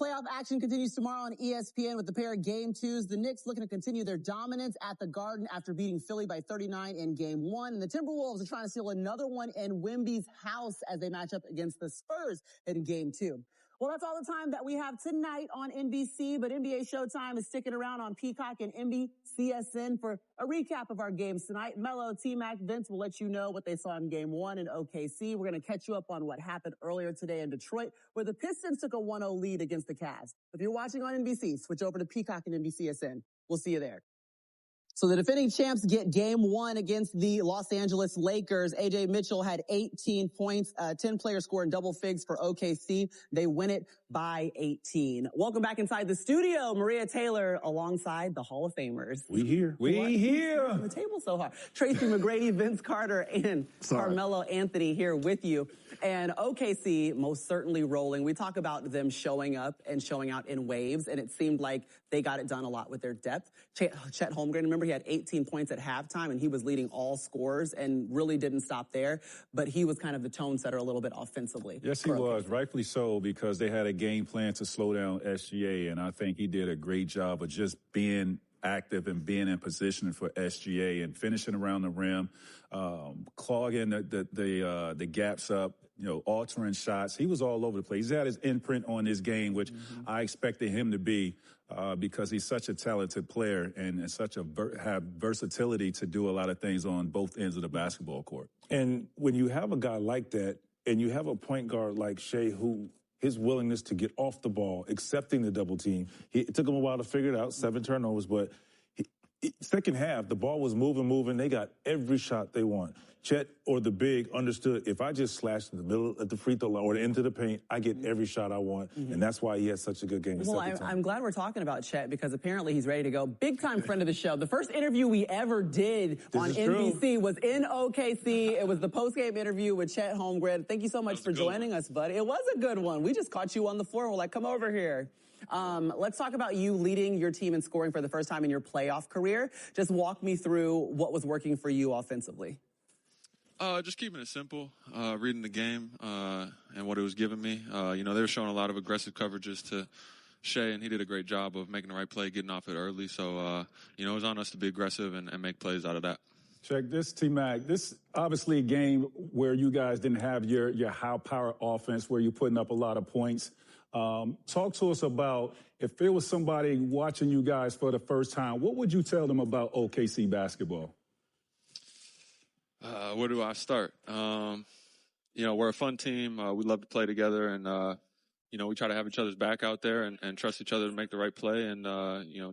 Playoff action continues tomorrow on ESPN with the pair of Game 2s. The Knicks looking to continue their dominance at the Garden after beating Philly by 39 in Game 1. And the Timberwolves are trying to steal another one in Wemby's house as they match up against the Spurs in Game 2. Well, that's all the time that we have tonight on NBC, but NBA Showtime is sticking around on Peacock and NBCSN for a recap of our games tonight. Melo, T-Mac, Vince will let you know what they saw in Game 1 in OKC. We're going to catch you up on what happened earlier today in Detroit, where the Pistons took a 1-0 lead against the Cavs. If you're watching on NBC, switch over to Peacock and NBCSN. We'll see you there. So the defending champs get Game 1 against the Los Angeles Lakers. A.J. Mitchell had 18 points, 10 players scoring double figs for OKC. They win it by 18. Welcome back inside the studio, Maria Taylor, alongside the Hall of Famers. We here. We here. The table's so hard. Tracy McGrady, Vince Carter, and Carmelo Anthony here with you. And OKC most certainly rolling. We talk about them showing up and showing out in waves, and it seemed like they got it done a lot with their depth. Chet Holmgren, remember, he had 18 points at halftime, and he was leading all scorers and really didn't stop there. But he was kind of the tone setter a little bit offensively. Yes, he was. Rightfully so, because they had a game plan to slow down SGA, and I think he did a great job of just being active and being in position for SGA and finishing around the rim, clogging the gaps up, altering shots. He was all over the place. He had his imprint on this game, which I expected him to be because he's such a talented player and have versatility to do a lot of things on both ends of the basketball court. And when you have a guy like that and you have a point guard like Shea who his willingness to get off the ball, accepting the double team. It took him a while to figure it out, 7 turnovers, but second half, the ball was moving. They got every shot they want. Chet or the big understood, if I just slash in the middle of the free throw line or into the paint, I get every shot I want, and that's why he had such a good game. Well, I'm glad we're talking about Chet because apparently he's ready to go. Big-time friend of the show. The first interview we ever did on NBC was in OKC. It was the post-game interview with Chet Holmgren. Thank you so much for joining us, buddy. It was a good one. We just caught you on the floor. We're like, come over here. Let's talk about you leading your team in scoring for the first time in your playoff career. Just walk me through what was working for you offensively. Just keeping it simple, reading the game and what it was giving me. They were showing a lot of aggressive coverages to Shea, and he did a great job of making the right play, getting off it early. So, it was on us to be aggressive and make plays out of that. Check this, T-Mac. This obviously a game where you guys didn't have your high-power offense where you're putting up a lot of points. Talk to us about if there was somebody watching you guys for the first time, what would you tell them about OKC basketball? Where do I start? We're a fun team. We love to play together, and we try to have each other's back out there and trust each other to make the right play, and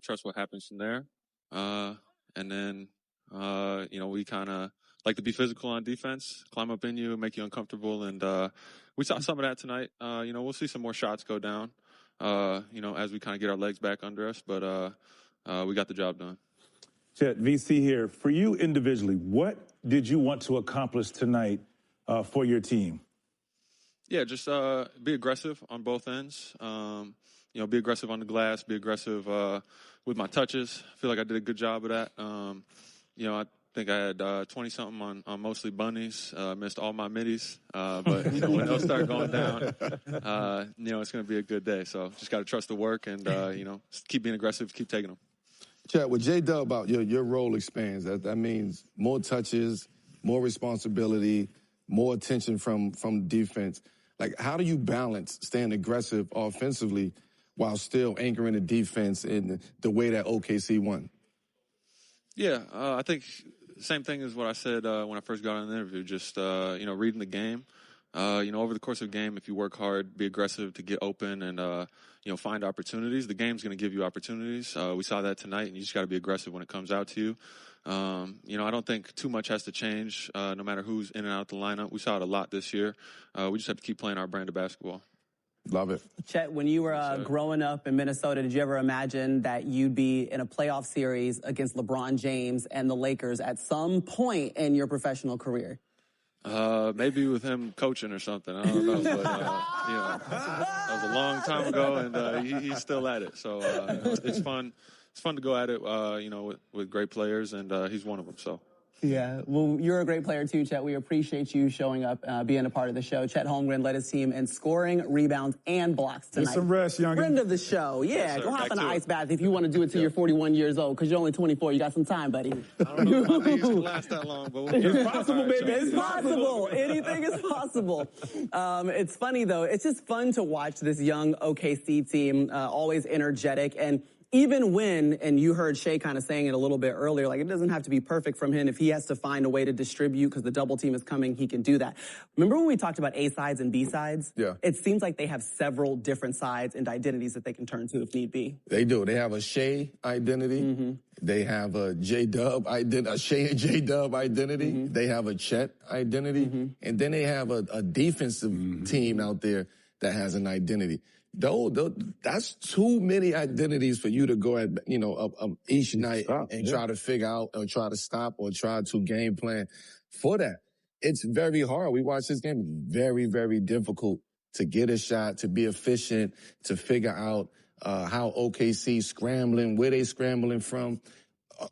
trust what happens from there. And then we kind of like to be physical on defense, climb up in you, make you uncomfortable, and we saw some of that tonight. We'll see some more shots go down, as we kind of get our legs back under us, but we got the job done. Chet, VC here. For you individually, what did you want to accomplish tonight for your team? Yeah, just be aggressive on both ends. Be aggressive on the glass, be aggressive with my touches. I feel like I did a good job of that. I think I had 20-something on mostly bunnies, missed all my middies. But, when those start going down, it's going to be a good day. So just got to trust the work and, keep being aggressive, keep taking them. Chat with J-Dub about your role expands. That means more touches, more responsibility, more attention from defense. Like, how do you balance staying aggressive offensively while still anchoring the defense in the way that OKC won? Yeah, I think same thing as what I said when I first got on the interview. Just, reading the game. Over the course of the game, if you work hard, be aggressive to get open and, find opportunities, the game's going to give you opportunities. We saw that tonight, and you just got to be aggressive when it comes out to you. I don't think too much has to change no matter who's in and out the lineup. We saw it a lot this year. We just have to keep playing our brand of basketball. Love it. Chet, when you were growing up in Minnesota, did you ever imagine that you'd be in a playoff series against LeBron James and the Lakers at some point in your professional career? Maybe with him coaching or something. I don't know. But, that was a long time ago, and he's still at it. So it's fun. It's fun to go at it, with great players, and he's one of them. So. Yeah, well, you're a great player too, Chet. We appreciate you showing up, being a part of the show. Chet Holmgren led his team in scoring, rebounds, and blocks tonight. Get some rest, young. Friend of the show. Yeah, yes, go hop in an it. ice bath if you want to do it till you're 41 years old, because you're only 24. You got some time, buddy. I don't know if my legs can last that long, but It's possible, baby. It's possible. Anything is possible. It's funny, though. It's just fun to watch this young OKC team, always energetic. And even when, and you heard Shea kind of saying it a little bit earlier, like it doesn't have to be perfect from him. If he has to find a way to distribute because the double team is coming, he can do that. Remember when we talked about A sides and B sides? Yeah. It seems like they have several different sides and identities that they can turn to if need be. They do. They have a Shea identity. They have a J-Dub identity, a Shea and J-Dub identity. They have a Chet identity. And then they have a defensive team out there that has an identity. That's too many identities for you to go at, each night and try to figure out or try to stop or try to game plan for that. It's very hard. We watch this game. It's very, very difficult to get a shot, to be efficient, to figure out how OKC scrambling, where they scrambling from.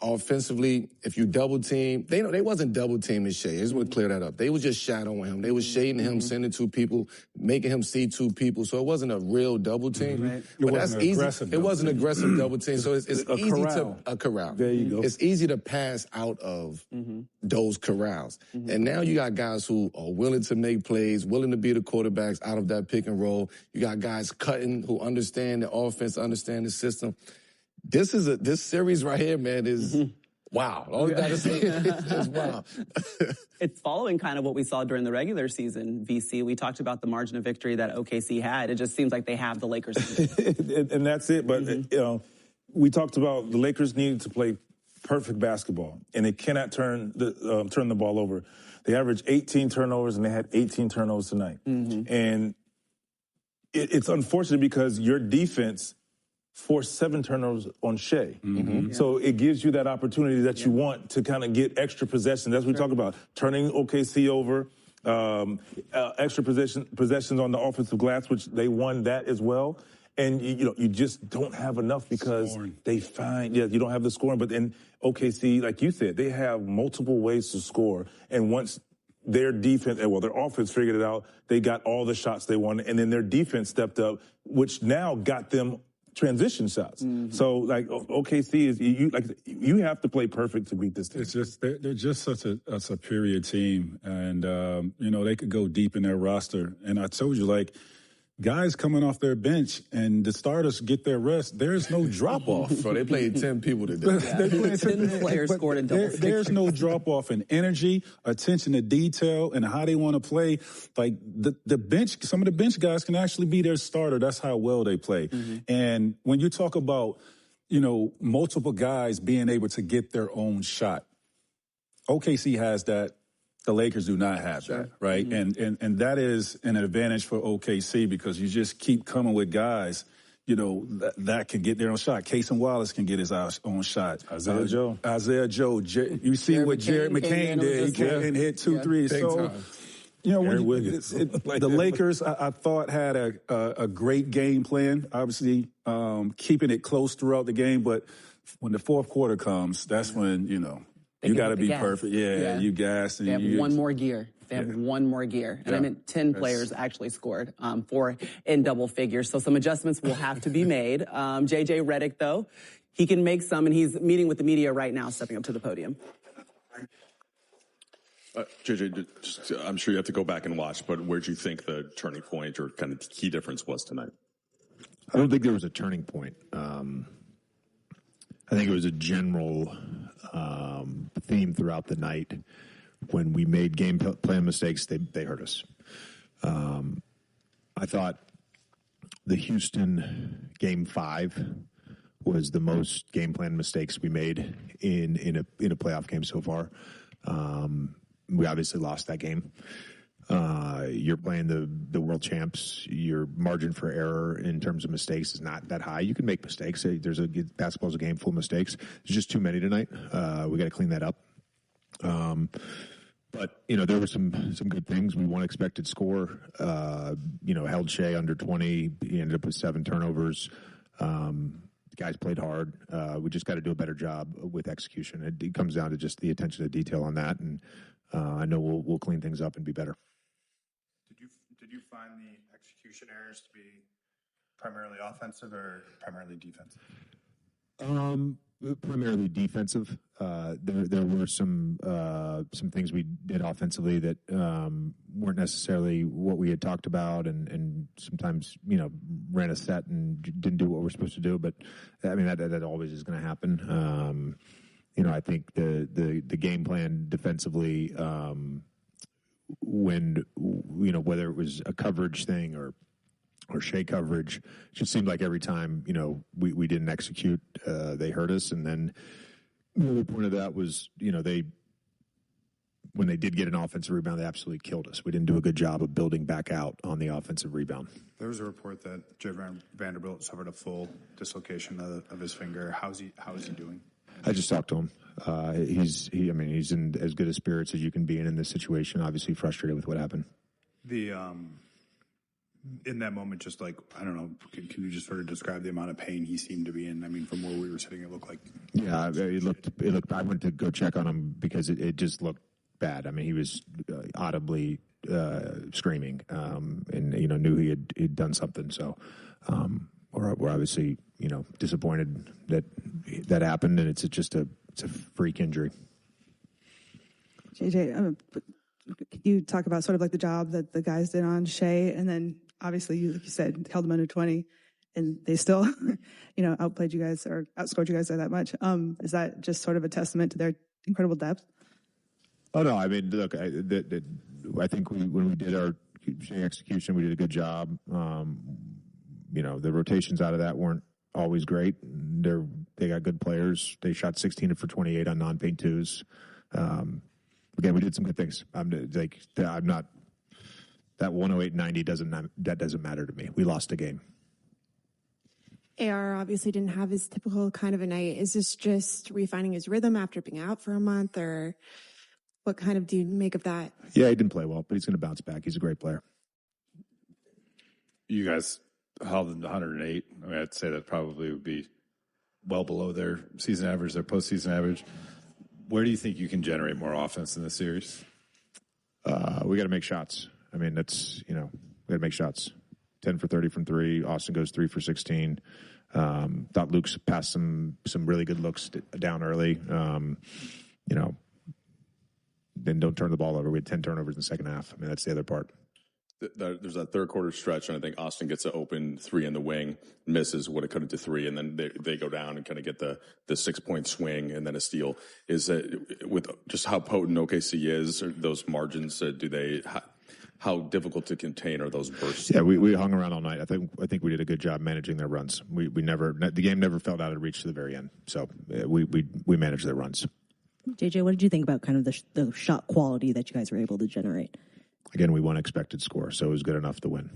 Offensively, if you double team, they wasn't double teaming Shea. I just want to clear that up. They was just shadowing him. They was shading him, sending two people, making him see two people. So it wasn't a real double team. Right. But that's easy. It wasn't an aggressive double team. So it's easy corral. to a corral. There you go. It's easy to pass out of those corrals. And now you got guys who are willing to make plays, willing to be the quarterbacks out of that pick and roll. You got guys cutting who understand the offense, understand the system. This series right here, man, is wow. All I gotta say is wow. It's following kind of what we saw during the regular season, VC. We talked about the margin of victory that OKC had. It just seems like they have the Lakers. And that's it. But, we talked about the Lakers needed to play perfect basketball, and they cannot turn the ball over. They averaged 18 turnovers, and they had 18 turnovers tonight. And it's unfortunate because your defense forced 7 turnovers on Shea. So it gives you that opportunity that you want to kind of get extra possessions. That's what we talk about, turning OKC over, extra possessions on the offensive glass, which they won that as well. And, you just don't have enough because they find, you don't have the scoring. But then OKC, like you said, they have multiple ways to score. And once their defense, their offense figured it out, they got all the shots they wanted. And then their defense stepped up, which now got them transition shots. So, like, OKC is, you have to play perfect to beat this team. It's just, they're just such a superior team. And, they could go deep in their roster. And I told you, like, guys coming off their bench and the starters get their rest, there's no drop-off. So they played 10 people today. They played 10 players scored in double figures. There's no drop-off in energy, attention to detail, and how they want to play. Like, the bench, some of the bench guys can actually be their starter. That's how well they play. And when you talk about, multiple guys being able to get their own shot, OKC has that. The Lakers do not have that, right? And that is an advantage for OKC because you just keep coming with guys, that can get their own shot. Casey Wallace can get his own shot. Isaiah Joe. You see what Jared McCain did. He came and hit 2 threes. So, the Lakers, I thought, had a great game plan, obviously keeping it close throughout the game. But when the fourth quarter comes, that's when, you got to be perfect. Yeah, you gassed. And they have one more gear. They have one more gear. And I meant 10 players actually scored, 4 in double figures. So some adjustments will have to be made. J.J. Redick, though, he can make some, and he's meeting with the media right now, stepping up to the podium. JJ, I'm sure you have to go back and watch, but where do you think the turning point or kind of key difference was tonight? I don't think there was a turning point. I think it was a general theme throughout the night. When we made game plan mistakes, they hurt us. I thought the Houston game 5 was the most game plan mistakes we made in a playoff game so far. We obviously lost that game. You're playing the world champs. Your margin for error in terms of mistakes is not that high. You can make mistakes. Basketball's a game full of mistakes. There's just too many tonight. We got to clean that up. But there were some good things. We won expected score. Held Shea under 20. He ended up with 7 turnovers. The guys played hard. We just got to do a better job with execution. It comes down to just the attention to detail on that, and I know we'll clean things up and be better. Did you find the execution errors to be primarily offensive or primarily defensive? Primarily defensive. There were some things we did offensively that weren't necessarily what we had talked about, and sometimes ran a set and didn't do what we're supposed to do. But I mean that always is going to happen. I think the game plan defensively, when whether it was a coverage thing or Shea coverage, it just seemed like every time we didn't execute, they hurt us. And then the other point of that was when they did get an offensive rebound, they absolutely killed us. We didn't do a good job of building back out on the offensive rebound. There was a report that Jay Vanderbilt suffered a full dislocation of his finger. How is he doing? I just talked to him. He's in as good a spirits as you can be in this situation. Obviously frustrated with what happened. In that moment, just like, I don't know, can you just sort of describe the amount of pain he seemed to be in? I mean, from where we were sitting, it looked like. Yeah, it looked. I went to go check on him because it just looked bad. I mean, he was audibly screaming, and knew he'd done something. So we're obviously disappointed that happened, and it's a freak injury. JJ, could you talk about sort of like the job that the guys did on Shea, and then obviously like you said, held them under 20, and they still outplayed you guys or outscored you guys by that much. Is that just sort of a testament to their incredible depth? Oh no, I mean, look, I think when we did our Shea execution, we did a good job. The rotations out of that weren't always great. They got good players. They shot 16 for 28 on non-paint twos. Again, we did some good things. I'm not that 108-90 doesn't matter to me. We lost a game. AR obviously didn't have his typical kind of a night. Is this just refining his rhythm after being out for a month, or what kind of do you make of that? Yeah, he didn't play well, but he's going to bounce back. He's a great player. You guys held them to 108. I mean, I'd say that probably would be well below their season average, their postseason average. Where do you think you can generate more offense in this series? We got to make shots. I mean, we got to make shots. 10 for 30 from three. Austin goes 3 for 16. Thought Luke's passed some really good looks down early. Then don't turn the ball over. We had 10 turnovers in the second half. I mean, that's the other part. There's that third quarter stretch, and I think Austin gets an open three in the wing, misses what it could have to three, and then they go down and kind of get the 6-point swing and then a steal. Is that with just how potent OKC is, or those margins? How difficult to contain are those bursts? Yeah, we hung around all night. I think we did a good job managing their runs. The game never felt out of reach to the very end. So we managed their runs. JJ, what did you think about kind of the shot quality that you guys were able to generate? Again, we won expected score, so it was good enough to win.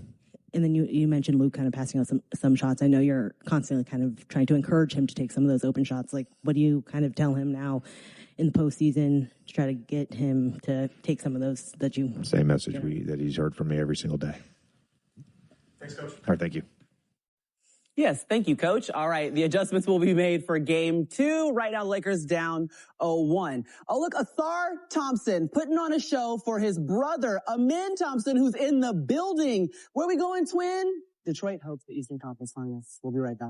And then you mentioned Luke kind of passing out some shots. I know you're constantly kind of trying to encourage him to take some of those open shots. Like, what do you kind of tell him now in the postseason to try to get him to take some of those that you... Same message that he's heard from me every single day. Thanks, Coach. All right, thank you. Yes, thank you, Coach. All right, the adjustments will be made for Game 2. Right now, Lakers down 0-1. Oh, look, Athar Thompson putting on a show for his brother, Amin Thompson, who's in the building. Where are we going, twin? Detroit hopes the Eastern Conference Finals. We'll be right back.